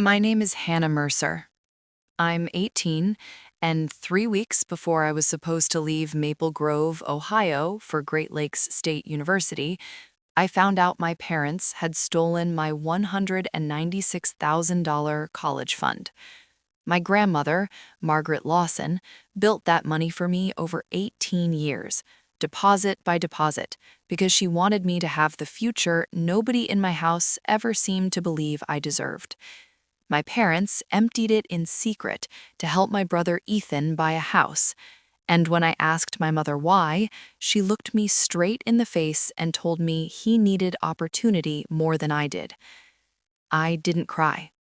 My name is Hannah Mercer. I'm 18, and 3 weeks before I was supposed to leave Maple Grove, Ohio for Great Lakes State University, I found out my parents had stolen my $196,000 college fund. My grandmother, Margaret Lawson, built that money for me over 18 years, deposit by deposit, because she wanted me to have the future nobody in my house ever seemed to believe I deserved. My parents emptied it in secret to help my brother Ethan buy a house, and when I asked my mother why, she looked me straight in the face and told me he needed opportunity more than I did. I didn't cry.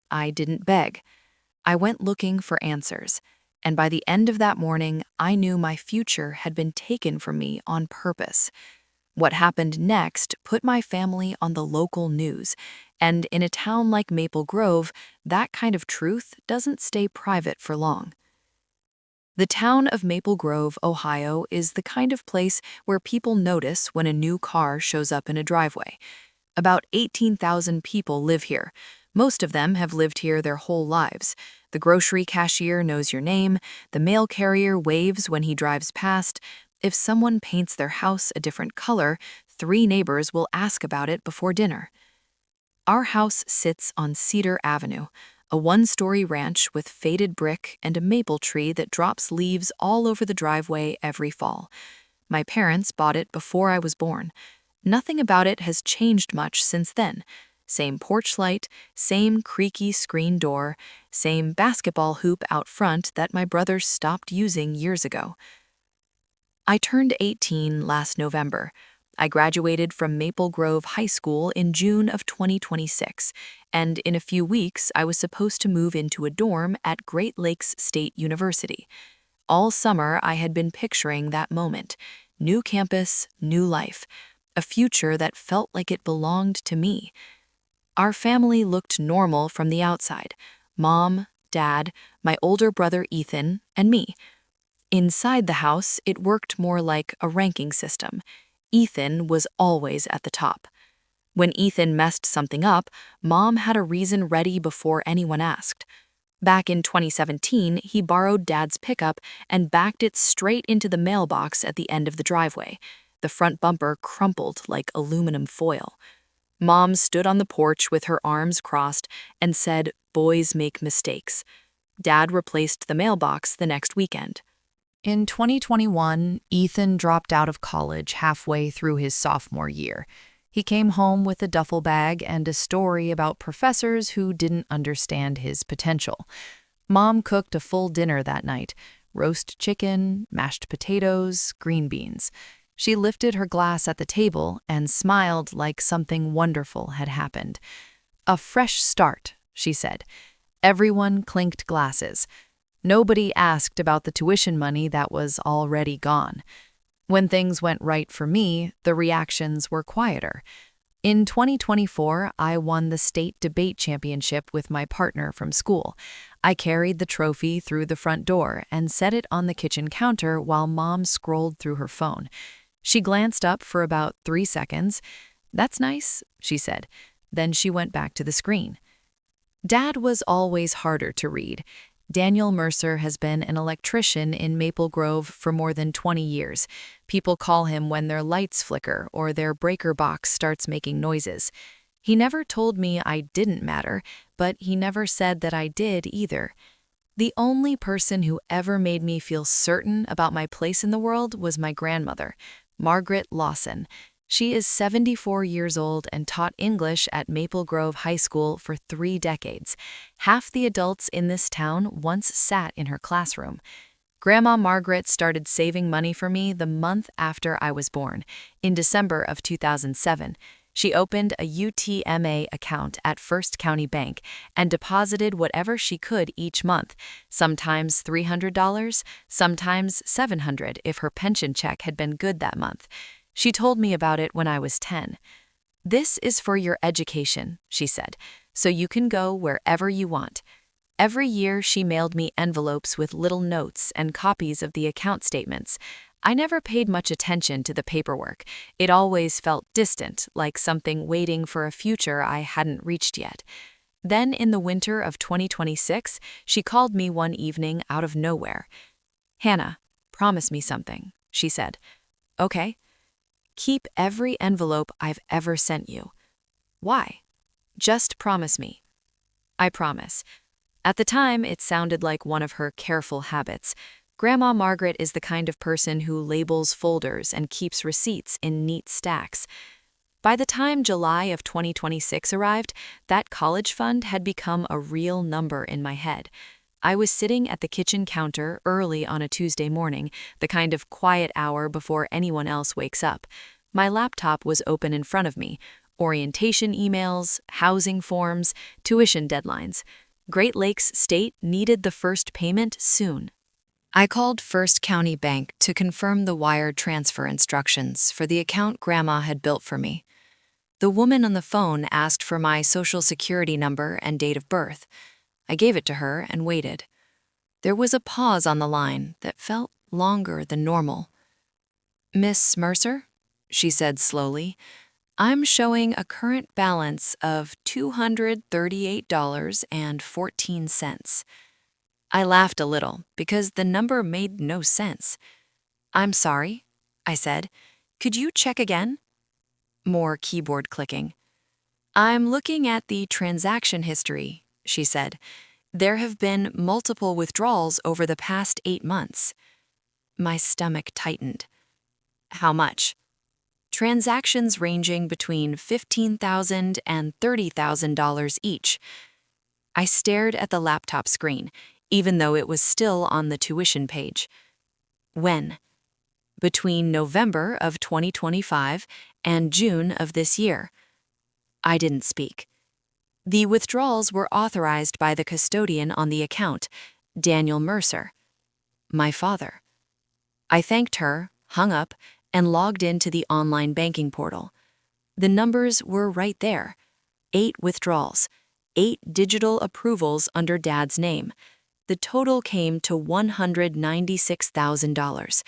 I didn't beg. I went looking for answers, and by the end of that morning, I knew my future had been taken from me on purpose. What happened next put my family on the local news, and in a town like Maple Grove, that kind of truth doesn't stay private for long. The town of Maple Grove, Ohio, is the kind of place where people notice when a new car shows up in a driveway. About 18,000 people live here. Most of them have lived here their whole lives. The grocery cashier knows your name, the mail carrier waves when he drives past. If someone paints their house a different color, 3 neighbors will ask about it before dinner. Our house sits on Cedar Avenue, a one-story ranch with faded brick and a maple tree that drops leaves all over the driveway every fall. My parents bought it before I was born. Nothing about it has changed much since then. Same porch light, same creaky screen door, same basketball hoop out front that my brothers stopped using years ago. I turned 18 last November. I graduated from Maple Grove High School in June of 2026, and in a few weeks I was supposed to move into a dorm at Great Lakes State University. All summer I had been picturing that moment. New campus, new life, a future that felt like it belonged to me. Our family looked normal from the outside. Mom, Dad, my older brother Ethan, and me. Inside the house, it worked more like a ranking system. Ethan was always at the top. When Ethan messed something up, Mom had a reason ready before anyone asked. Back in 2017, he borrowed Dad's pickup and backed it straight into the mailbox at the end of the driveway. The front bumper crumpled like aluminum foil. Mom stood on the porch with her arms crossed and said, "Boys make mistakes." Dad replaced the mailbox the next weekend. In 2021, Ethan dropped out of college halfway through his sophomore year. He came home with a duffel bag and a story about professors who didn't understand his potential. Mom cooked a full dinner that night: roast chicken, mashed potatoes, green beans. She lifted her glass at the table and smiled like something wonderful had happened. "A fresh start," she said. Everyone clinked glasses. Nobody asked about the tuition money that was already gone. When things went right for me, the reactions were quieter. In 2024, I won the state debate championship with my partner from school. I carried the trophy through the front door and set it on the kitchen counter while Mom scrolled through her phone. She glanced up for about 3 seconds. "That's nice," she said. Then she went back to the screen. Dad was always harder to read. Daniel Mercer has been an electrician in Maple Grove for more than 20 years. People call him when their lights flicker or their breaker box starts making noises. He never told me I didn't matter, but he never said that I did either. The only person who ever made me feel certain about my place in the world was my grandmother, Margaret Lawson. She is 74 years old and taught English at Maple Grove High School for 3 decades. Half the adults in this town once sat in her classroom. Grandma Margaret started saving money for me the month after I was born, in December of 2007. She opened a UTMA account at First County Bank and deposited whatever she could each month, sometimes $300, sometimes $700 if her pension check had been good that month. She told me about it when I was 10. "This is for your education," she said, "so you can go wherever you want." Every year she mailed me envelopes with little notes and copies of the account statements. I never paid much attention to the paperwork. It always felt distant, like something waiting for a future I hadn't reached yet. Then, in the winter of 2026, she called me one evening out of nowhere. "Hannah, promise me something," she said. "Okay. Keep every envelope I've ever sent you." "Why?" "Just promise me." "I promise." At the time, it sounded like one of her careful habits. Grandma Margaret is the kind of person who labels folders and keeps receipts in neat stacks. By the time July of 2026 arrived, that college fund had become a real number in my head. I was sitting at the kitchen counter early on a Tuesday morning, the kind of quiet hour before anyone else wakes up. My laptop was open in front of me. Orientation emails, housing forms, tuition deadlines. Great Lakes State needed the first payment soon. I called First County Bank to confirm the wire transfer instructions for the account Grandma had built for me. The woman on the phone asked for my social security number and date of birth. I gave it to her and waited. There was a pause on the line that felt longer than normal. "Miss Mercer," she said slowly, "I'm showing a current balance of $238.14. I laughed a little because the number made no sense. "I'm sorry," I said. "Could you check again?" More keyboard clicking. "I'm looking at the transaction history," she said. "There have been multiple withdrawals over the past 8 months. My stomach tightened. "How much?" "Transactions ranging between $15,000 and $30,000 each." I stared at the laptop screen, even though it was still on the tuition page. "When?" "Between November of 2025 and June of this year." I didn't speak. The withdrawals were authorized by the custodian on the account, Daniel Mercer, my father. I thanked her, hung up, and logged into the online banking portal. The numbers were right there. 8 withdrawals, 8 digital approvals under Dad's name. The total came to $196,000.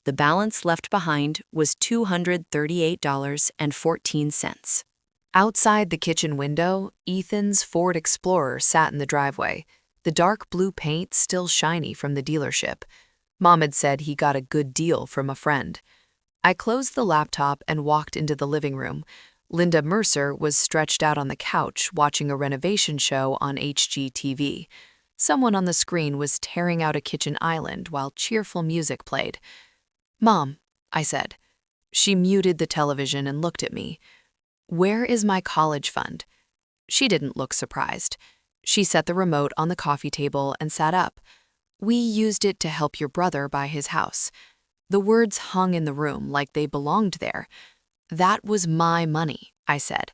The balance left behind was $238.14. Outside the kitchen window, Ethan's Ford Explorer sat in the driveway, the dark blue paint still shiny from the dealership. Mom had said he got a good deal from a friend. I closed the laptop and walked into the living room. Linda Mercer was stretched out on the couch watching a renovation show on HGTV. Someone on the screen was tearing out a kitchen island while cheerful music played. "Mom," I said. She muted the television and looked at me. "Where is my college fund?" She didn't look surprised. She set the remote on the coffee table and sat up. "We used it to help your brother buy his house." The words hung in the room like they belonged there. "That was my money," I said.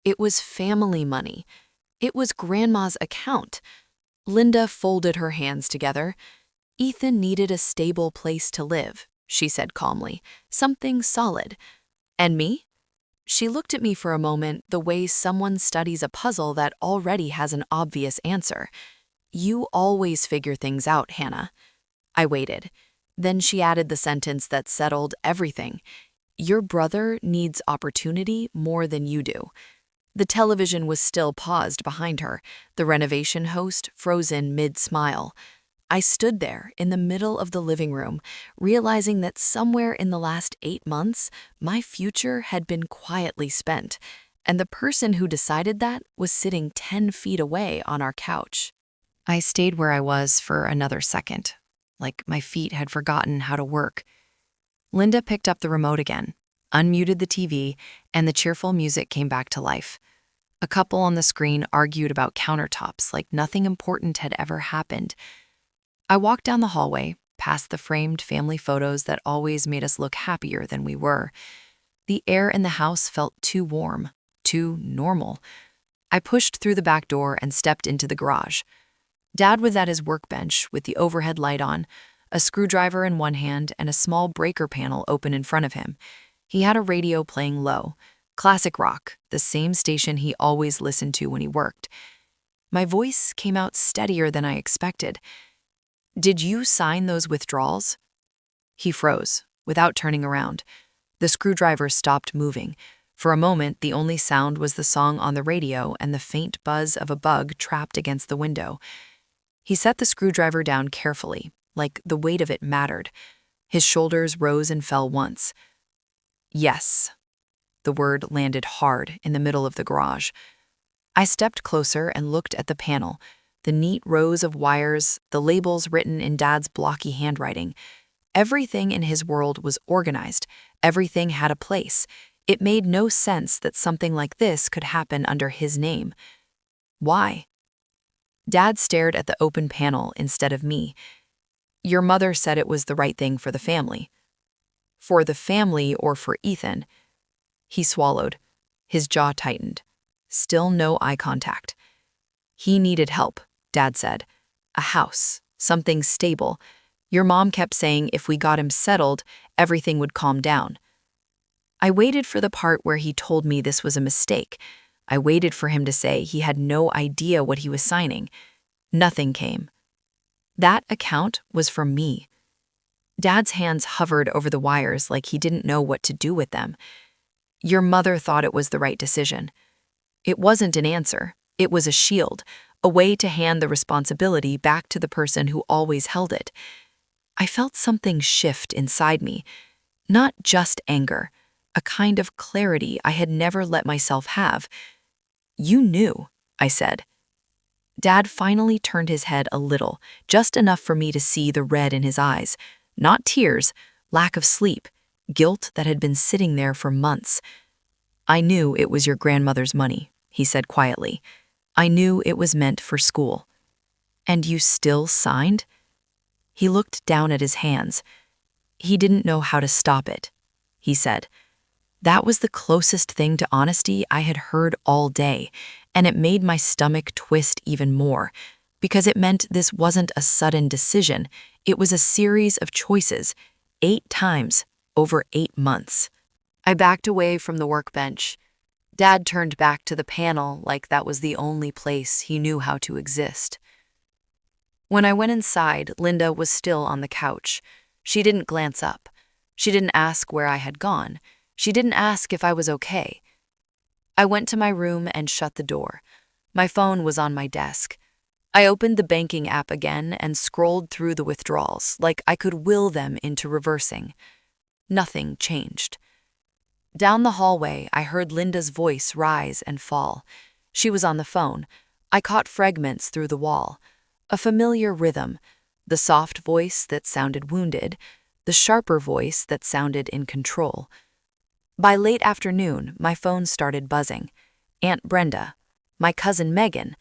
"It was family money. It was Grandma's account." Linda folded her hands together. "Ethan needed a stable place to live," she said calmly. "Something solid." "And me?" She looked at me for a moment the way someone studies a puzzle that already has an obvious answer. "You always figure things out, Hannah." I waited. Then she added the sentence that settled everything. "Your brother needs opportunity more than you do." The television was still paused behind her, the renovation host frozen mid-smile. I stood there in the middle of the living room, realizing that somewhere in the last 8 months, my future had been quietly spent, and the person who decided that was sitting 10 feet away on our couch. I stayed where I was for another second, like my feet had forgotten how to work. Linda picked up the remote again, unmuted the TV, and the cheerful music came back to life. A couple on the screen argued about countertops like nothing important had ever happened. I walked down the hallway, past the framed family photos that always made us look happier than we were. The air in the house felt too warm, too normal. I pushed through the back door and stepped into the garage. Dad was at his workbench with the overhead light on, a screwdriver in one hand and a small breaker panel open in front of him. He had a radio playing low, classic rock, the same station he always listened to when he worked. My voice came out steadier than I expected. "Did you sign those withdrawals?" He froze, without turning around. The screwdriver stopped moving. For a moment, the only sound was the song on the radio and the faint buzz of a bug trapped against the window. He set the screwdriver down carefully, like the weight of it mattered. His shoulders rose and fell once. Yes. The word landed hard in the middle of the garage. I stepped closer and looked at the panel, the neat rows of wires, the labels written in Dad's blocky handwriting. Everything in his world was organized. Everything had a place. It made no sense that something like this could happen under his name. Why? Dad stared at the open panel instead of me. Your mother said it was the right thing for the family. For the family or for Ethan? He swallowed. His jaw tightened. Still no eye contact. He needed help, Dad said. A house, something stable. Your mom kept saying if we got him settled, everything would calm down. I waited for the part where he told me this was a mistake. I waited for him to say he had no idea what he was signing. Nothing came. That account was for me. Dad's hands hovered over the wires like he didn't know what to do with them. Your mother thought it was the right decision. It wasn't an answer. It was a shield, a way to hand the responsibility back to the person who always held it. I felt something shift inside me, not just anger, a kind of clarity I had never let myself have. You knew, I said. Dad finally turned his head a little, just enough for me to see the red in his eyes. Not tears, lack of sleep, guilt that had been sitting there for months. I knew it was your grandmother's money, he said quietly. I knew it was meant for school. And you still signed? He looked down at his hands. He didn't know how to stop it, he said. That was the closest thing to honesty I had heard all day, and it made my stomach twist even more, because it meant this wasn't a sudden decision. It was a series of choices, 8 times, over 8 months. I backed away from the workbench. Dad turned back to the panel like that was the only place he knew how to exist. When I went inside, Linda was still on the couch. She didn't glance up. She didn't ask where I had gone. She didn't ask if I was okay. I went to my room and shut the door. My phone was on my desk. I opened the banking app again and scrolled through the withdrawals like I could will them into reversing. Nothing changed. Down the hallway, I heard Linda's voice rise and fall. She was on the phone. I caught fragments through the wall. A familiar rhythm, the soft voice that sounded wounded, the sharper voice that sounded in control. By late afternoon, my phone started buzzing. Aunt Brenda, my cousin Megan,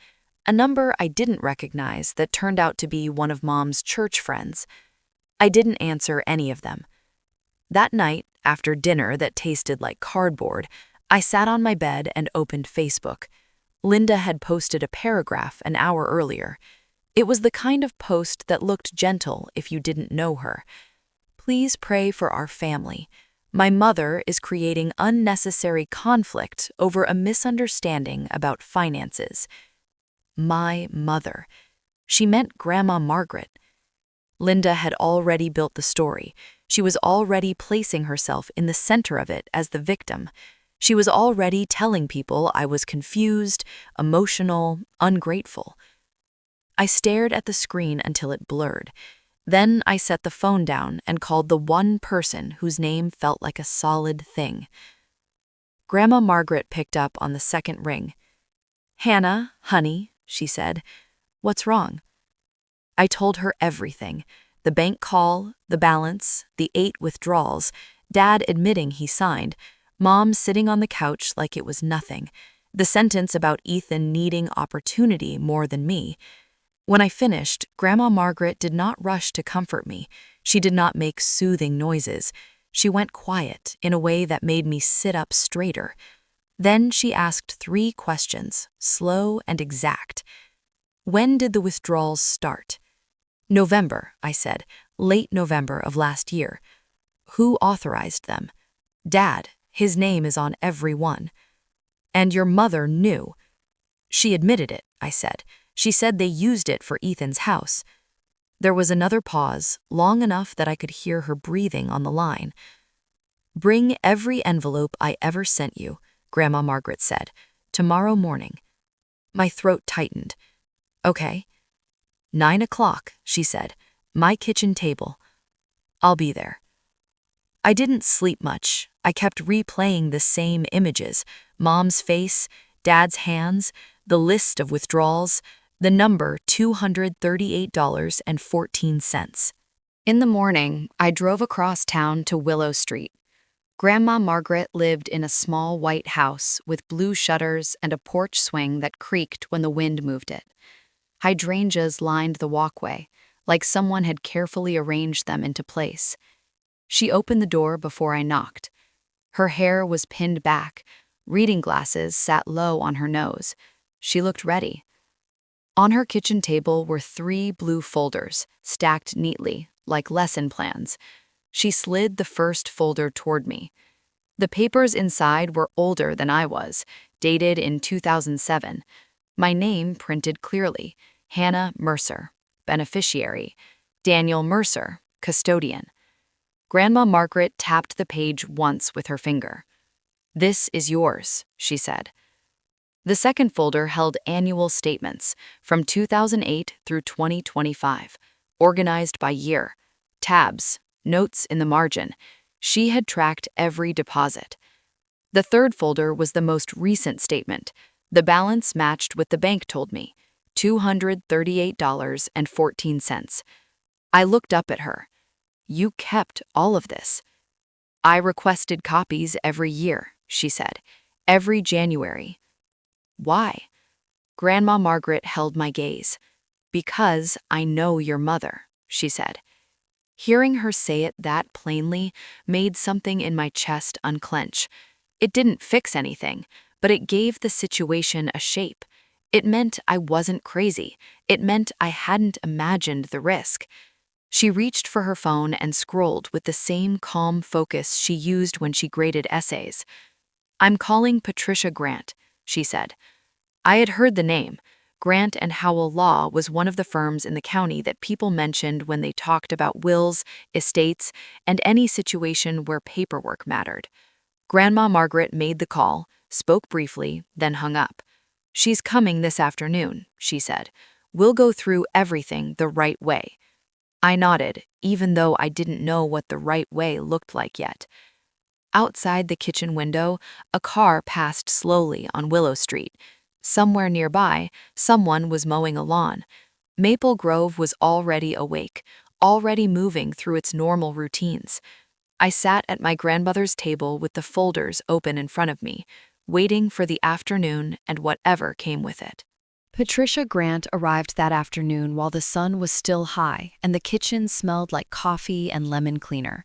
a number I didn't recognize that turned out to be one of Mom's church friends. I didn't answer any of them. That night, after dinner that tasted like cardboard, I sat on my bed and opened Facebook. Linda had posted a paragraph an hour earlier. It was the kind of post that looked gentle if you didn't know her. Please pray for our family. My mother is creating unnecessary conflict over a misunderstanding about finances. My mother. She meant Grandma Margaret. Linda had already built the story. She was already placing herself in the center of it as the victim. She was already telling people I was confused, emotional, ungrateful. I stared at the screen until it blurred. Then I set the phone down and called the one person whose name felt like a solid thing. Grandma Margaret picked up on the second ring. "Hannah, honey," she said, "what's wrong?" I told her everything. The bank call, the balance, the 8 withdrawals, Dad admitting he signed, Mom sitting on the couch like it was nothing, the sentence about Ethan needing opportunity more than me. When I finished, Grandma Margaret did not rush to comfort me. She did not make soothing noises. She went quiet in a way that made me sit up straighter. Then she asked 3 questions, slow and exact. When did the withdrawals start? November, I said, late November of last year. Who authorized them? Dad, his name is on every one. And your mother knew. She admitted it, I said. She said they used it for Ethan's house. There was another pause, long enough that I could hear her breathing on the line. Bring every envelope I ever sent you. Grandma Margaret said. Tomorrow morning. My throat tightened. Okay. 9 o'clock, she said. My kitchen table. I'll be there. I didn't sleep much. I kept replaying the same images. Mom's face, Dad's hands, the list of withdrawals, the number $238.14. In the morning, I drove across town to Willow Street. Grandma Margaret lived in a small white house with blue shutters and a porch swing that creaked when the wind moved it. Hydrangeas lined the walkway, like someone had carefully arranged them into place. She opened the door before I knocked. Her hair was pinned back, reading glasses sat low on her nose. She looked ready. On her kitchen table were 3 blue folders, stacked neatly, like lesson plans. She slid the first folder toward me. The papers inside were older than I was, dated in 2007. My name printed clearly: Hannah Mercer, beneficiary; Daniel Mercer, custodian. Grandma Margaret tapped the page once with her finger. This is yours, she said. The second folder held annual statements from 2008 through 2025, organized by year. Tabs, notes in the margin. She had tracked every deposit. The third folder was the most recent statement. The balance matched what the bank told me: $238.14. I looked up at her. You kept all of this. I requested copies every year, she said. Every January. Why? Grandma Margaret held my gaze. Because I know your mother, she said. Hearing her say it that plainly made something in my chest unclench. It didn't fix anything, but it gave the situation a shape. It meant I wasn't crazy. It meant I hadn't imagined the risk. She reached for her phone and scrolled with the same calm focus she used when she graded essays. I'm calling Patricia Grant, she said. I had heard the name. Grant and Howell Law was one of the firms in the county that people mentioned when they talked about wills, estates, and any situation where paperwork mattered. Grandma Margaret made the call, spoke briefly, then hung up. She's coming this afternoon, she said. We'll go through everything the right way. I nodded, even though I didn't know what the right way looked like yet. Outside the kitchen window, a car passed slowly on Willow Street. Somewhere nearby, someone was mowing a lawn. Maple Grove was already awake, already moving through its normal routines. I sat at my grandmother's table with the folders open in front of me, waiting for the afternoon and whatever came with it. Patricia Grant arrived that afternoon while the sun was still high and the kitchen smelled like coffee and lemon cleaner.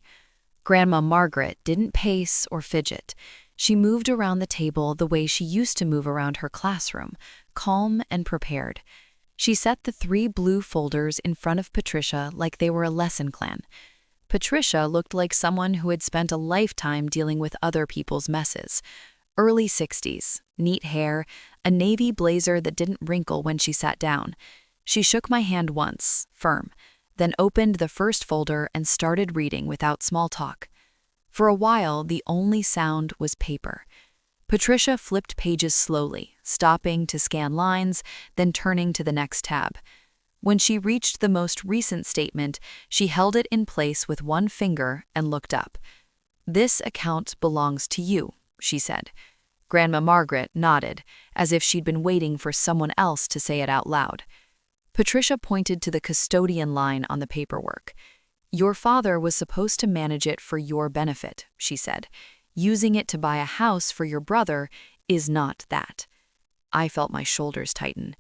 Grandma Margaret didn't pace or fidget. She moved around the table the way she used to move around her classroom, calm and prepared. She set the 3 blue folders in front of Patricia like they were a lesson plan. Patricia looked like someone who had spent a lifetime dealing with other people's messes. Early 60s, neat hair, a navy blazer that didn't wrinkle when she sat down. She shook my hand once, firm, then opened the first folder and started reading without small talk. For a while, the only sound was paper. Patricia flipped pages slowly, stopping to scan lines, then turning to the next tab. When she reached the most recent statement, she held it in place with one finger and looked up. This account belongs to you, she said. Grandma Margaret nodded, as if she'd been waiting for someone else to say it out loud. Patricia pointed to the custodian line on the paperwork. Your father was supposed to manage it for your benefit, she said. Using it to buy a house for your brother is not that. I felt my shoulders tighten.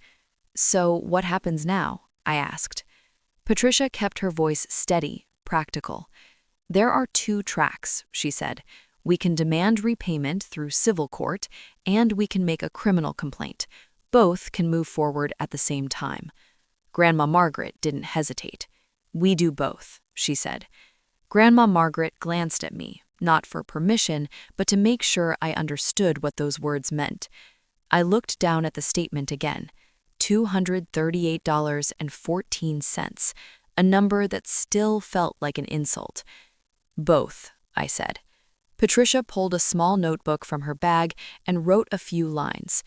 So what happens now? I asked. Patricia kept her voice steady, practical. There are 2 tracks, she said. We can demand repayment through civil court, and we can make a criminal complaint. Both can move forward at the same time. Grandma Margaret didn't hesitate. We do both, she said. Grandma Margaret glanced at me, not for permission, but to make sure I understood what those words meant. I looked down at the statement again. $238.14, a number that still felt like an insult. Both, I said. Patricia pulled a small notebook from her bag and wrote a few lines.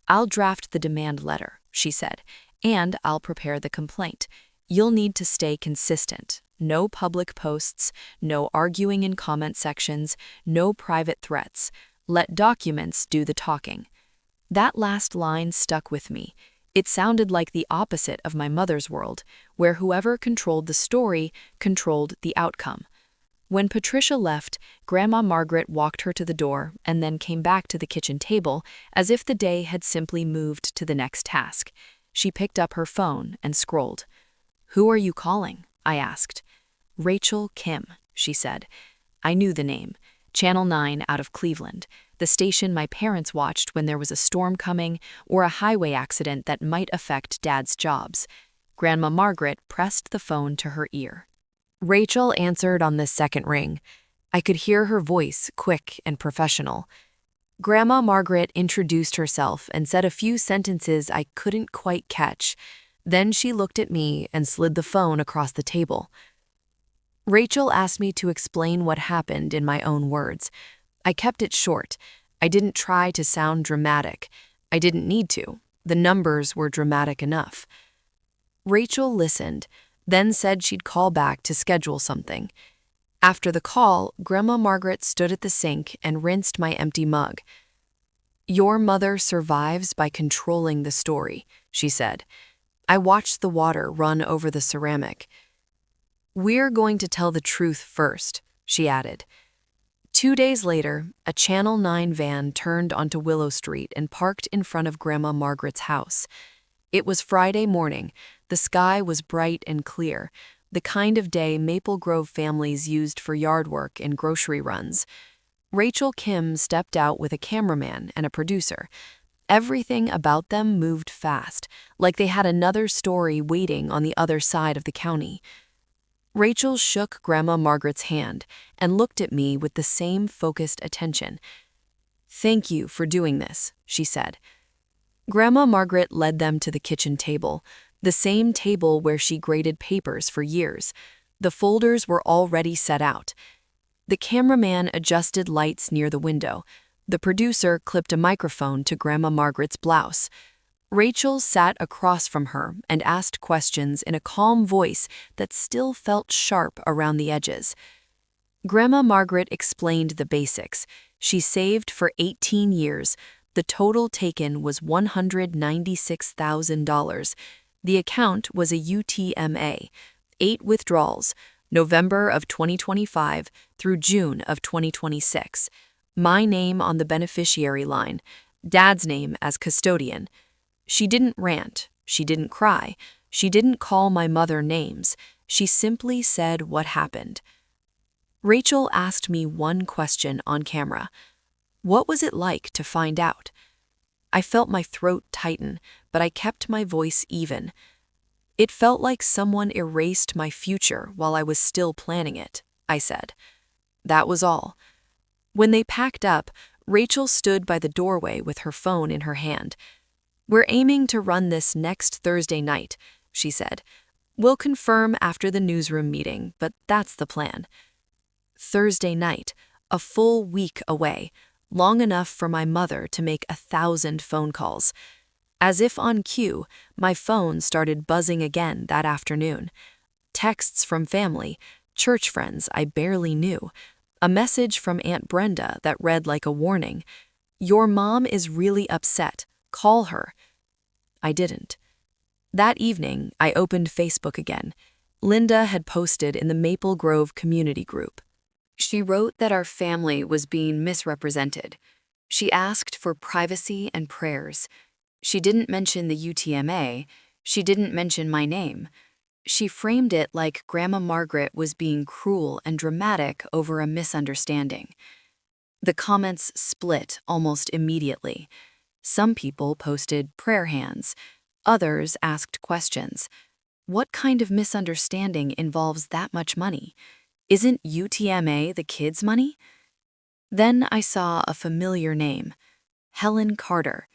"I'll draft the demand letter," she said, "and I'll prepare the complaint. You'll need to stay consistent. No public posts, no arguing in comment sections, no private threats. Let documents do the talking." That last line stuck with me. It sounded like the opposite of my mother's world, where whoever controlled the story controlled the outcome. When Patricia left, Grandma Margaret walked her to the door and then came back to the kitchen table as if the day had simply moved to the next task. She picked up her phone and scrolled. "Who are you calling?" I asked. "Rachel Kim," she said. I knew the name. Channel 9 out of Cleveland, the station my parents watched when there was a storm coming or a highway accident that might affect Dad's jobs. Grandma Margaret pressed the phone to her ear. Rachel answered on the second ring. I could hear her voice, quick and professional. Grandma Margaret introduced herself and said a few sentences I couldn't quite catch. Then she looked at me and slid the phone across the table. Rachel asked me to explain what happened in my own words. I kept it short. I didn't try to sound dramatic. I didn't need to. The numbers were dramatic enough. Rachel listened, then said she'd call back to schedule something. After the call, Grandma Margaret stood at the sink and rinsed my empty mug. "Your mother survives by controlling the story," she said. I watched the water run over the ceramic. "We're going to tell the truth first," she added. 2 days later, a Channel 9 van turned onto Willow Street and parked in front of Grandma Margaret's house. It was Friday morning. The sky was bright and clear, the kind of day Maple Grove families used for yard work and grocery runs. Rachel Kim stepped out with a cameraman and a producer. Everything about them moved fast, like they had another story waiting on the other side of the county. Rachel shook Grandma Margaret's hand and looked at me with the same focused attention. "Thank you for doing this," she said. Grandma Margaret led them to the kitchen table, the same table where she graded papers for years. The folders were already set out. The cameraman adjusted lights near the window. The producer clipped a microphone to Grandma Margaret's blouse. Rachel sat across from her and asked questions in a calm voice that still felt sharp around the edges. Grandma Margaret explained the basics. She saved for 18 years. The total taken was $196,000. The account was a UTMA, 8 withdrawals, November of 2025 through June of 2026. My name on the beneficiary line, Dad's name as custodian. She didn't rant, she didn't cry, she didn't call my mother names. She simply said what happened. Rachel asked me one question on camera. What was it like to find out? I felt my throat tighten, but I kept my voice even. It felt like someone erased my future while I was still planning it, I said. That was all. When they packed up, Rachel stood by the doorway with her phone in her hand. "We're aiming to run this next Thursday night," she said. "We'll confirm after the newsroom meeting, but that's the plan." Thursday night, a full week away, long enough for my mother to make 1,000 phone calls. As if on cue, my phone started buzzing again that afternoon. Texts from family, church friends I barely knew, a message from Aunt Brenda that read like a warning. "Your mom is really upset. Call her." I didn't. That evening, I opened Facebook again. Linda had posted in the Maple Grove community group. She wrote that our family was being misrepresented. She asked for privacy and prayers. She didn't mention the UTMA. She didn't mention my name. She framed it like Grandma Margaret was being cruel and dramatic over a misunderstanding. The comments split almost immediately. Some people posted prayer hands. Others asked questions. What kind of misunderstanding involves that much money? Isn't UTMA the kids' money? Then I saw a familiar name, Helen Carter.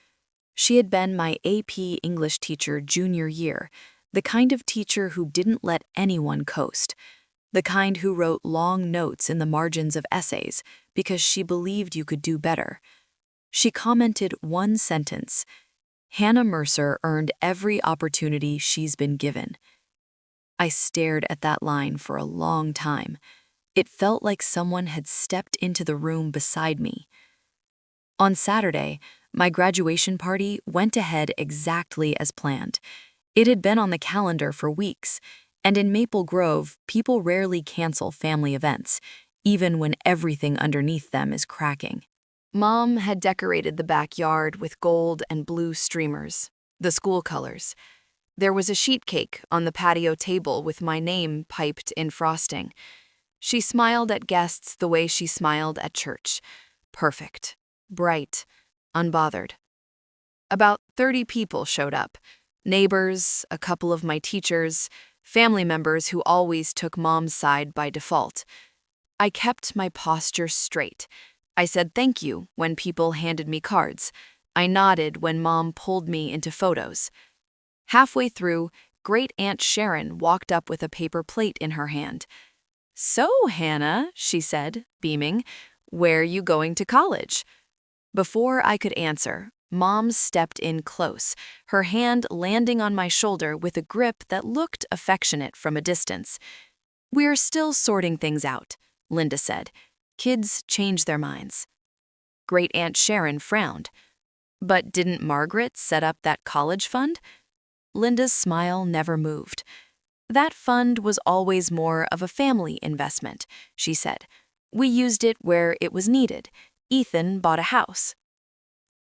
She had been my AP English teacher junior year, the kind of teacher who didn't let anyone coast. the kind who wrote long notes in the margins of essays because she believed you could do better. She commented one sentence: "Hannah Mercer earned every opportunity she's been given." I stared at that line for a long time. It felt like someone had stepped into the room beside me. On Saturday, my graduation party went ahead exactly as planned. It had been on the calendar for weeks, and in Maple Grove, people rarely cancel family events, even when everything underneath them is cracking. Mom had decorated the backyard with gold and blue streamers, the school colors. There was a sheet cake on the patio table with my name piped in frosting. She smiled at guests the way she smiled at church. Perfect, bright, unbothered. About 30 people showed up. Neighbors, a couple of my teachers, family members who always took Mom's side by default. I kept my posture straight. I said thank you when people handed me cards. I nodded when Mom pulled me into photos. Halfway through, Great Aunt Sharon walked up with a paper plate in her hand. "So, Hannah," she said, beaming, "where are you going to college?" Before I could answer, Mom stepped in close, her hand landing on my shoulder with a grip that looked affectionate from a distance. "We're still sorting things out," Linda said. "Kids change their minds." Great Aunt Sharon frowned. "But didn't Margaret set up that college fund?" Linda's smile never moved. "That fund was always more of a family investment," she said. "We used it where it was needed. Ethan bought a house."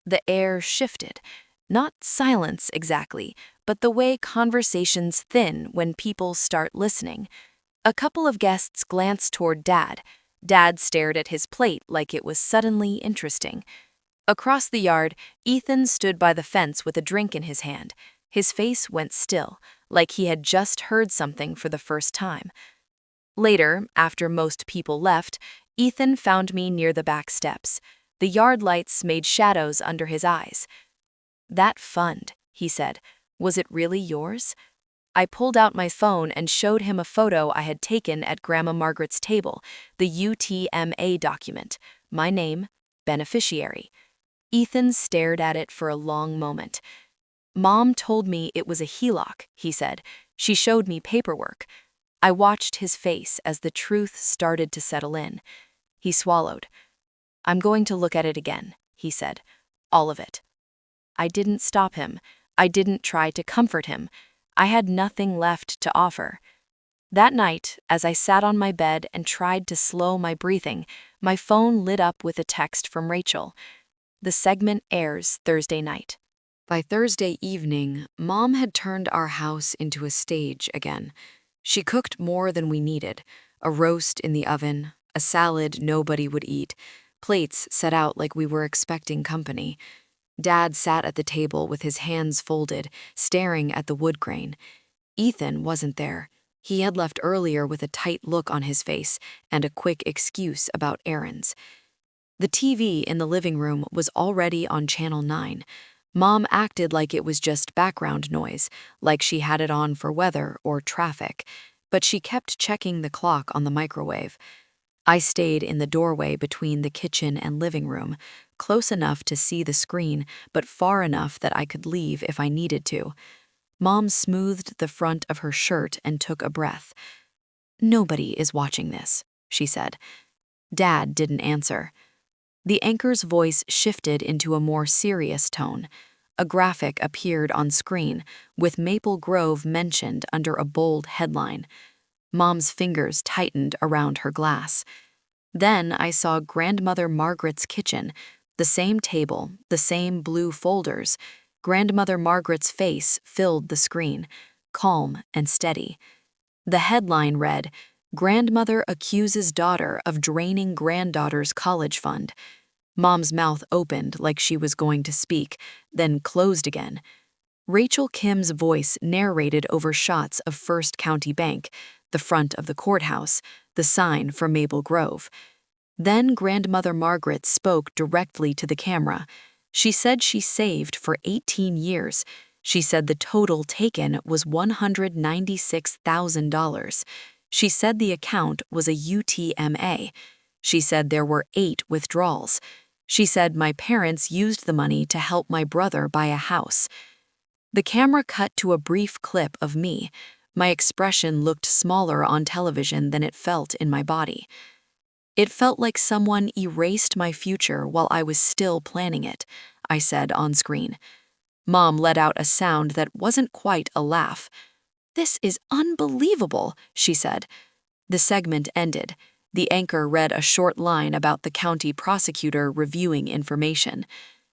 The air shifted. Not silence exactly, but the way conversations thin when people start listening. A couple of guests glanced toward Dad. Dad stared at his plate like it was suddenly interesting. Across the yard, Ethan stood by the fence with a drink in his hand. His face went still, like he had just heard something for the first time. Later, after most people left, Ethan found me near the back steps. The yard lights made shadows under his eyes. "That fund," he said, "was it really yours?" I pulled out my phone and showed him a photo I had taken at Grandma Margaret's table, the UTMA document. My name, beneficiary. Ethan stared at it for a long moment. "Mom told me it was a HELOC," he said. "She showed me paperwork." I watched his face as the truth started to settle in. He swallowed. "I'm going to look at it again," he said. "All of it." I didn't stop him. I didn't try to comfort him. I had nothing left to offer. That night, as I sat on my bed and tried to slow my breathing, my phone lit up with a text from Rachel. "The segment airs Thursday night." By Thursday evening, Mom had turned our house into a stage again. She cooked more than we needed: a roast in the oven, a salad nobody would eat, plates set out like we were expecting company. Dad sat at the table with his hands folded, staring at the wood grain. Ethan wasn't there. He had left earlier with a tight look on his face and a quick excuse about errands. The TV in the living room was already on Channel 9. Mom acted like it was just background noise, like she had it on for weather or traffic, but she kept checking the clock on the microwave. I stayed in the doorway between the kitchen and living room, close enough to see the screen, but far enough that I could leave if I needed to. Mom smoothed the front of her shirt and took a breath. "Nobody is watching this," she said. Dad didn't answer. The anchor's voice shifted into a more serious tone. A graphic appeared on screen, with Maple Grove mentioned under a bold headline. Mom's fingers tightened around her glass. Then I saw Grandmother Margaret's kitchen, the same table, the same blue folders. Grandmother Margaret's face filled the screen, calm and steady. The headline read, "Grandmother accuses daughter of draining granddaughter's college fund." Mom's mouth opened like she was going to speak, then closed again. Rachel Kim's voice narrated over shots of First County Bank, the front of the courthouse, the sign for Maple Grove. Then Grandmother Margaret spoke directly to the camera. She said she saved for 18 years. She said the total taken was $196,000. She said the account was a UTMA. She said there were 8 withdrawals. She said my parents used the money to help my brother buy a house. The camera cut to a brief clip of me. My expression looked smaller on television than it felt in my body. It felt like someone erased my future while I was still planning it, I said on screen. Mom let out a sound that wasn't quite a laugh. "This is unbelievable," she said. The segment ended. The anchor read a short line about the county prosecutor reviewing information.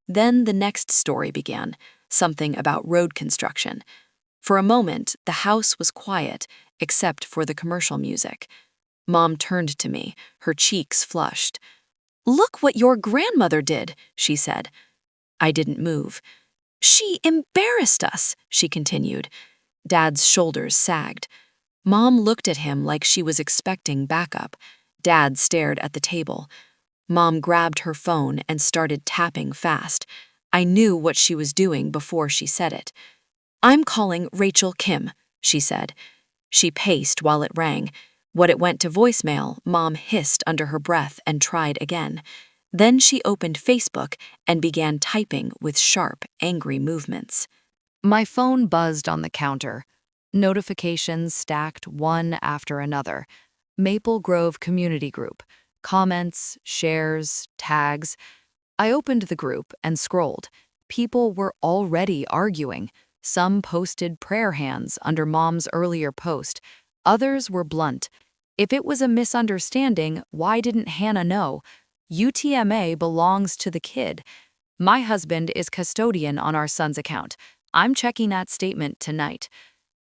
Then the next story began, something about road construction. For a moment, the house was quiet, except for the commercial music. Mom turned to me, her cheeks flushed. "Look what your grandmother did," she said. I didn't move. "She embarrassed us," she continued. Dad's shoulders sagged. Mom looked at him like she was expecting backup. Dad stared at the table. Mom grabbed her phone and started tapping fast. I knew what she was doing before she said it. "I'm calling Rachel Kim," she said. She paced while it rang. When it went to voicemail, Mom hissed under her breath and tried again. Then she opened Facebook and began typing with sharp, angry movements. My phone buzzed on the counter. Notifications stacked one after another. Maple Grove Community Group. Comments, shares, tags. I opened the group and scrolled. People were already arguing. Some posted prayer hands under Mom's earlier post. Others were blunt. If it was a misunderstanding, why didn't Hannah know? UTMA belongs to the kid. My husband is custodian on our son's account. I'm checking that statement tonight.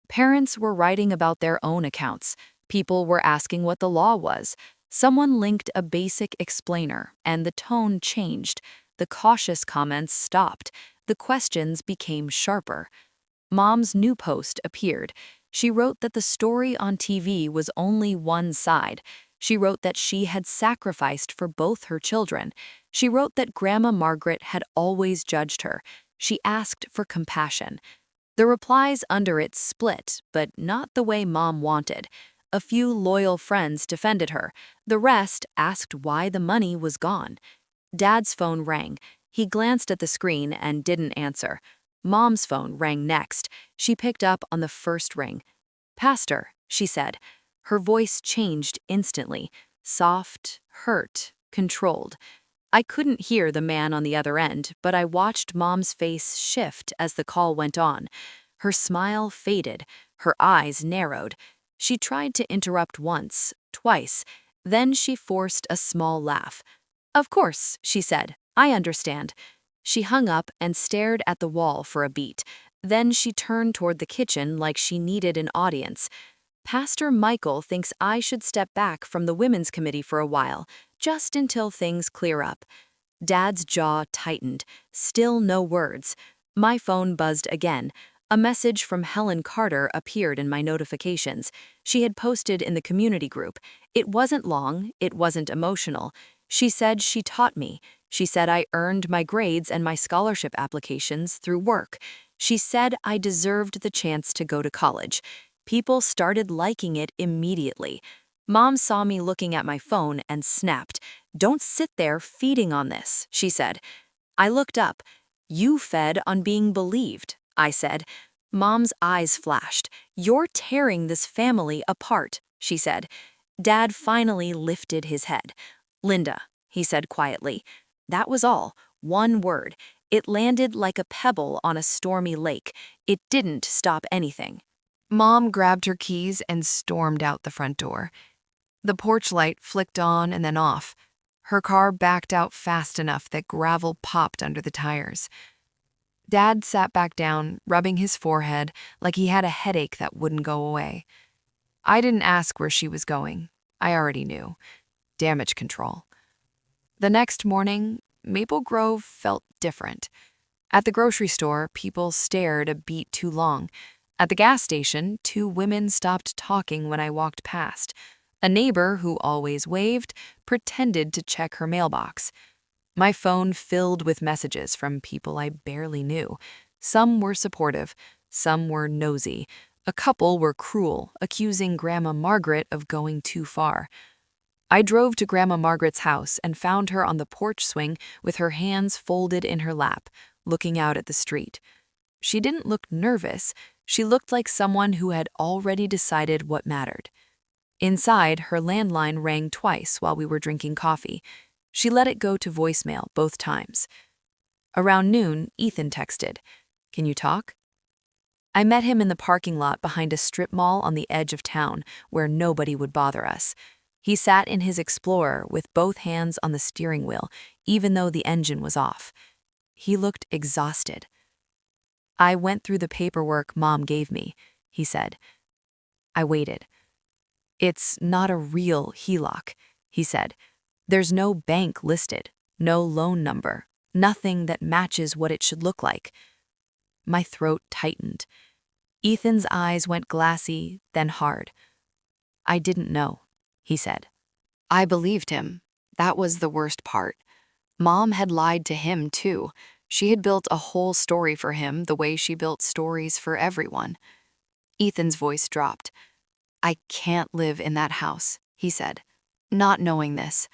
Parents were writing about their own accounts. People were asking what the law was. Someone linked a basic explainer, and the tone changed. The cautious comments stopped. The questions became sharper. Mom's new post appeared. She wrote that the story on TV was only one side. She wrote that she had sacrificed for both her children. She wrote that Grandma Margaret had always judged her. She asked for compassion. The replies under it split, but not the way Mom wanted. A few loyal friends defended her. The rest asked why the money was gone. Dad's phone rang. He glanced at the screen and didn't answer. Mom's phone rang next. She picked up on the first ring. "Pastor," she said. Her voice changed instantly. Soft, hurt, controlled. I couldn't hear the man on the other end, but I watched Mom's face shift as the call went on. Her smile faded. Her eyes narrowed. She tried to interrupt once, twice. Then she forced a small laugh. "Of course," she said. "I understand." She hung up and stared at the wall for a beat. Then she turned toward the kitchen like she needed an audience. "Pastor Michael thinks I should step back from the Women's Committee for a while, just until things clear up." Dad's jaw tightened. Still no words. My phone buzzed again. A message from Helen Carter appeared in my notifications. She had posted in the community group. It wasn't long, it wasn't emotional. She said she taught me. She said I earned my grades and my scholarship applications through work. She said I deserved the chance to go to college. People started liking it immediately. Mom saw me looking at my phone and snapped. "Don't sit there feeding on this," she said. I looked up. "You fed on being believed," I said. Mom's eyes flashed. "You're tearing this family apart," she said. Dad finally lifted his head. "Linda," he said quietly. That was all. One word. It landed like a pebble on a stormy lake. It didn't stop anything. Mom grabbed her keys and stormed out the front door. The porch light flicked on and then off. Her car backed out fast enough that gravel popped under the tires. Dad sat back down, rubbing his forehead like he had a headache that wouldn't go away. I didn't ask where she was going. I already knew. Damage control. The next morning, Maple Grove felt different. At the grocery store, people stared a beat too long. At the gas station, 2 women stopped talking when I walked past. A neighbor, who always waved, pretended to check her mailbox. My phone filled with messages from people I barely knew. Some were supportive, some were nosy. A couple were cruel, accusing Grandma Margaret of going too far. I drove to Grandma Margaret's house and found her on the porch swing with her hands folded in her lap, looking out at the street. She didn't look nervous, she looked like someone who had already decided what mattered. Inside, her landline rang twice while we were drinking coffee. She let it go to voicemail both times. Around noon, Ethan texted, "Can you talk?" I met him in the parking lot behind a strip mall on the edge of town where nobody would bother us. He sat in his Explorer with both hands on the steering wheel, even though the engine was off. He looked exhausted. "I went through the paperwork Mom gave me," he said. I waited. "It's not a real HELOC," he said. "There's no bank listed, no loan number, nothing that matches what it should look like." My throat tightened. Ethan's eyes went glassy, then hard. "I didn't know," he said. I believed him. That was the worst part. Mom had lied to him, too. She had built a whole story for him the way she built stories for everyone. Ethan's voice dropped. "I can't live in that house," he said, not knowing this.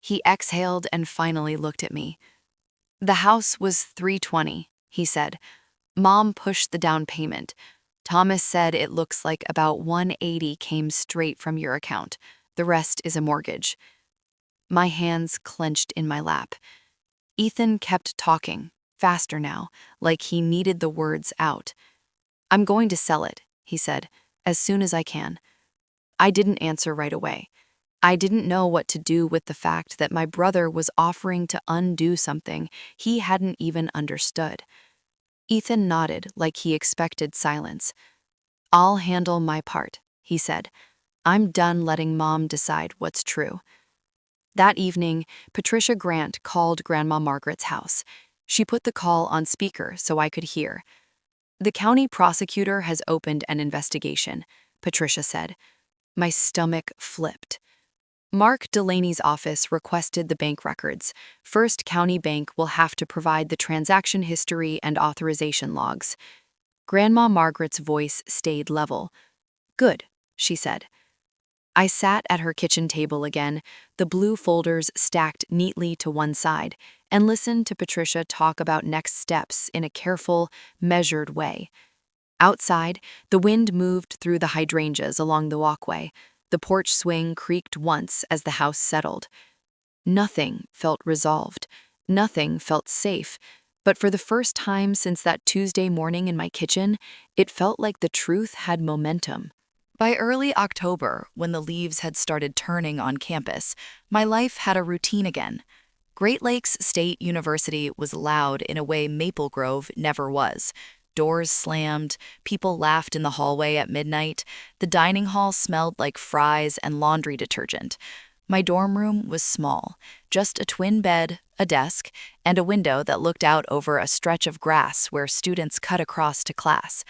He exhaled and finally looked at me. "The house was $320," he said. "Mom pushed the down payment. Thomas said it looks like about $180 came straight from your account. The rest is a mortgage." My hands clenched in my lap. Ethan kept talking, faster now, like he needed the words out. "I'm going to sell it," he said, "as soon as I can." I didn't answer right away. I didn't know what to do with the fact that my brother was offering to undo something he hadn't even understood. Ethan nodded like he expected silence. "I'll handle my part," he said. "I'm done letting Mom decide what's true." That evening, Patricia Grant called Grandma Margaret's house. She put the call on speaker so I could hear. "The county prosecutor has opened an investigation," Patricia said. My stomach flipped. "Mark Delaney's office requested the bank records. First County Bank will have to provide the transaction history and authorization logs." Grandma Margaret's voice stayed level. "Good," she said. I sat at her kitchen table again, the blue folders stacked neatly to one side, and listened to Patricia talk about next steps in a careful, measured way. Outside, the wind moved through the hydrangeas along the walkway. The porch swing creaked once as the house settled. Nothing felt resolved. Nothing felt safe. But for the first time since that Tuesday morning in my kitchen, it felt like the truth had momentum. By early October, when the leaves had started turning on campus, my life had a routine again. Great Lakes State University was loud in a way Maple Grove never was. Doors slammed, people laughed in the hallway at midnight, the dining hall smelled like fries and laundry detergent. My dorm room was small, just a twin bed, a desk, and a window that looked out over a stretch of grass where students cut across to class.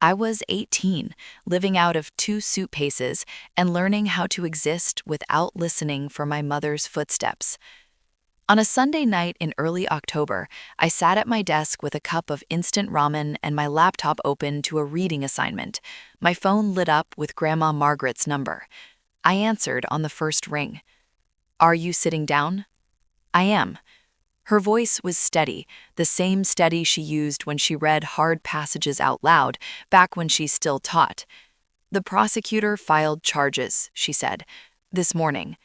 I was 18, living out of 2 suitcases and learning how to exist without listening for my mother's footsteps. On a Sunday night in early October, I sat at my desk with a cup of instant ramen and my laptop open to a reading assignment. My phone lit up with Grandma Margaret's number. I answered on the first ring. "Are you sitting down?" "I am." Her voice was steady, the same steady she used when she read hard passages out loud, back when she still taught. "The prosecutor filed charges," she said, "this morning."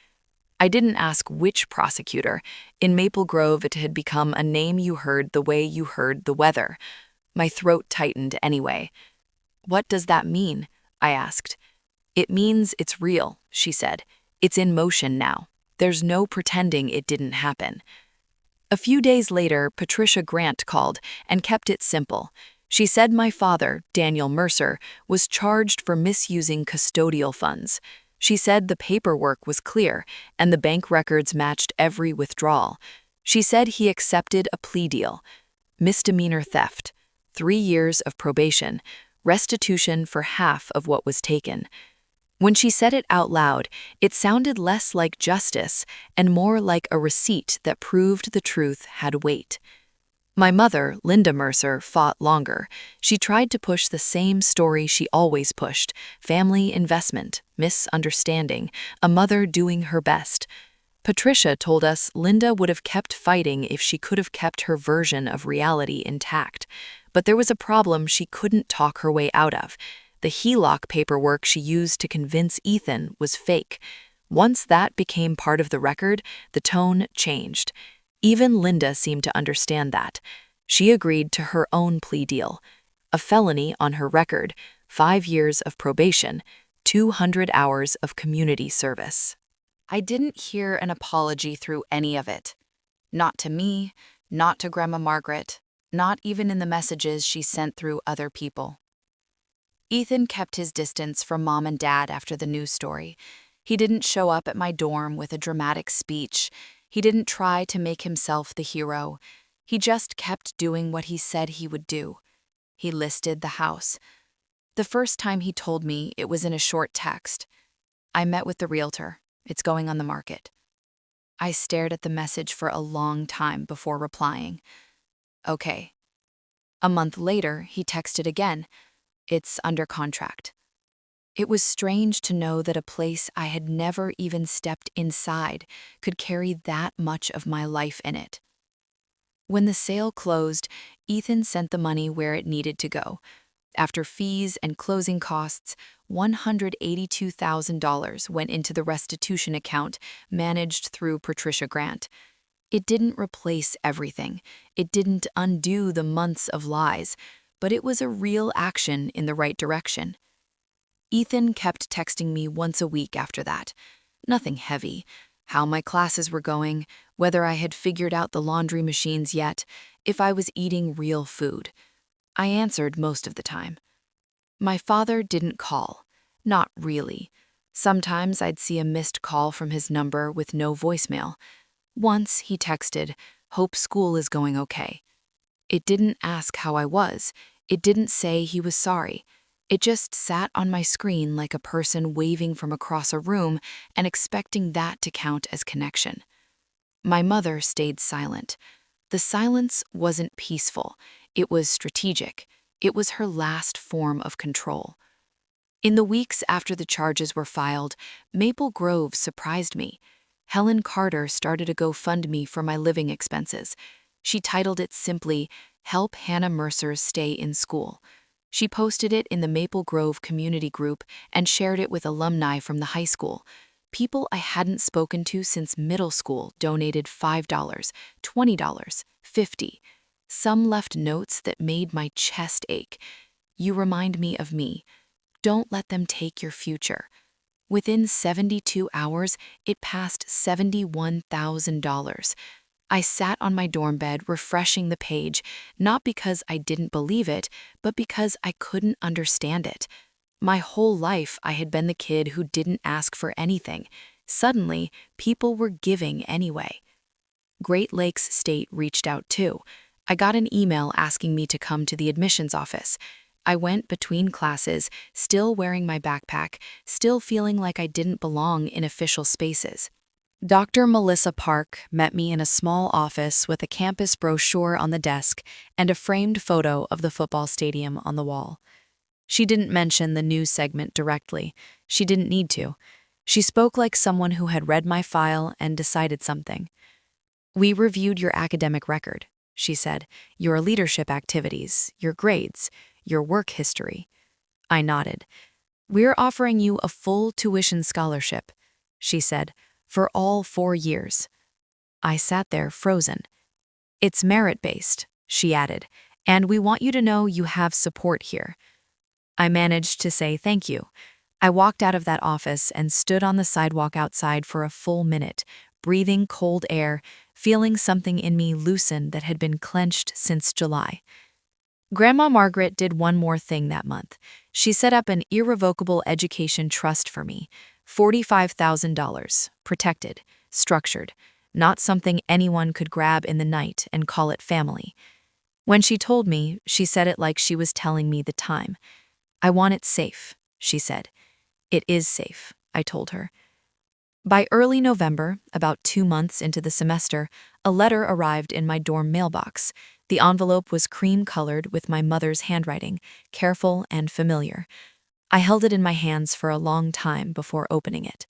I didn't ask which prosecutor. In Maple Grove, it had become a name you heard the way you heard the weather. My throat tightened anyway. "What does that mean?" I asked. "It means it's real," she said. "It's in motion now. There's no pretending it didn't happen." A few days later, Patricia Grant called and kept it simple. She said my father, Daniel Mercer, was charged for misusing custodial funds. She said the paperwork was clear and the bank records matched every withdrawal. She said he accepted a plea deal. Misdemeanor theft, 3 years of probation, restitution for half of what was taken. When she said it out loud, it sounded less like justice and more like a receipt that proved the truth had weight. My mother, Linda Mercer, fought longer. She tried to push the same story she always pushed: family investment, misunderstanding, a mother doing her best. Patricia told us Linda would have kept fighting if she could have kept her version of reality intact. But there was a problem she couldn't talk her way out of. The HELOC paperwork she used to convince Ethan was fake. Once that became part of the record, the tone changed. Even Linda seemed to understand that. She agreed to her own plea deal: a felony on her record, 5 years of probation, 200 hours of community service. I didn't hear an apology through any of it. Not to me, not to Grandma Margaret, not even in the messages she sent through other people. Ethan kept his distance from Mom and Dad after the news story. He didn't show up at my dorm with a dramatic speech. He didn't try to make himself the hero. He just kept doing what he said he would do. He listed the house. The first time he told me, it was in a short text. I met with the realtor. It's going on the market. I stared at the message for a long time before replying. Okay. A month later, he texted again. It's under contract. It was strange to know that a place I had never even stepped inside could carry that much of my life in it. When the sale closed, Ethan sent the money where it needed to go. After fees and closing costs, $182,000 went into the restitution account managed through Patricia Grant. It didn't replace everything. It didn't undo the months of lies, but it was a real action in the right direction. Ethan kept texting me once a week after that. Nothing heavy. How my classes were going, whether I had figured out the laundry machines yet, if I was eating real food. I answered most of the time. My father didn't call. Not really. Sometimes I'd see a missed call from his number with no voicemail. Once he texted, "Hope school is going okay." It didn't ask how I was. It didn't say he was sorry. It just sat on my screen like a person waving from across a room and expecting that to count as connection. My mother stayed silent. The silence wasn't peaceful. It was strategic. It was her last form of control. In the weeks after the charges were filed, Maple Grove surprised me. Helen Carter started a GoFundMe for my living expenses. She titled it simply, "Help Hannah Mercer Stay in School." She posted it in the Maple Grove community group and shared it with alumni from the high school. People I hadn't spoken to since middle school donated $5, $20, $50. Some left notes that made my chest ache. "You remind me of me. Don't let them take your future." Within 72 hours, it passed $71,000. I sat on my dorm bed refreshing the page, not because I didn't believe it, but because I couldn't understand it. My whole life, I had been the kid who didn't ask for anything. Suddenly, people were giving anyway. Great Lakes State reached out too. I got an email asking me to come to the admissions office. I went between classes, still wearing my backpack, still feeling like I didn't belong in official spaces. Dr. Melissa Park met me in a small office with a campus brochure on the desk and a framed photo of the football stadium on the wall. She didn't mention the news segment directly. She didn't need to. She spoke like someone who had read my file and decided something. "We reviewed your academic record," she said, "your leadership activities, your grades, your work history." I nodded. "We're offering you a full tuition scholarship," she said, "for all 4 years." I sat there frozen. "It's merit-based," she added, "and we want you to know you have support here." I managed to say thank you. I walked out of that office and stood on the sidewalk outside for a full minute, breathing cold air, feeling something in me loosen that had been clenched since July. Grandma Margaret did one more thing that month. She set up an irrevocable education trust for me. $45,000, protected, structured, not something anyone could grab in the night and call it family. When she told me, she said it like she was telling me the time. "I want it safe," she said. "It is safe," I told her. By early November, about 2 months into the semester, a letter arrived in my dorm mailbox. The envelope was cream-colored with my mother's handwriting, careful and familiar. I held it in my hands for a long time before opening it.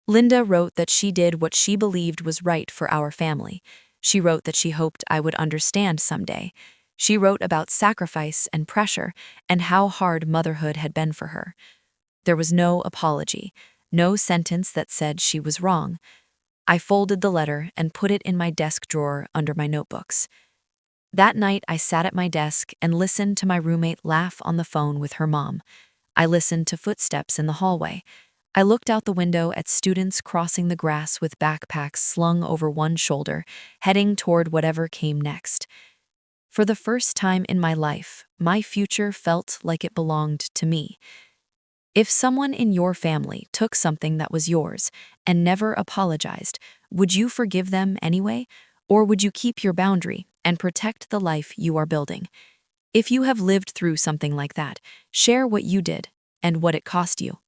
Linda wrote that she did what she believed was right for our family. She wrote that she hoped I would understand someday. She wrote about sacrifice and pressure and how hard motherhood had been for her. There was no apology, no sentence that said she was wrong. I folded the letter and put it in my desk drawer under my notebooks. That night, I sat at my desk and listened to my roommate laugh on the phone with her mom. I listened to footsteps in the hallway. I looked out the window at students crossing the grass with backpacks slung over one shoulder, heading toward whatever came next. For the first time in my life, my future felt like it belonged to me. If someone in your family took something that was yours and never apologized, would you forgive them anyway? Or would you keep your boundary and protect the life you are building? If you have lived through something like that, share what you did and what it cost you.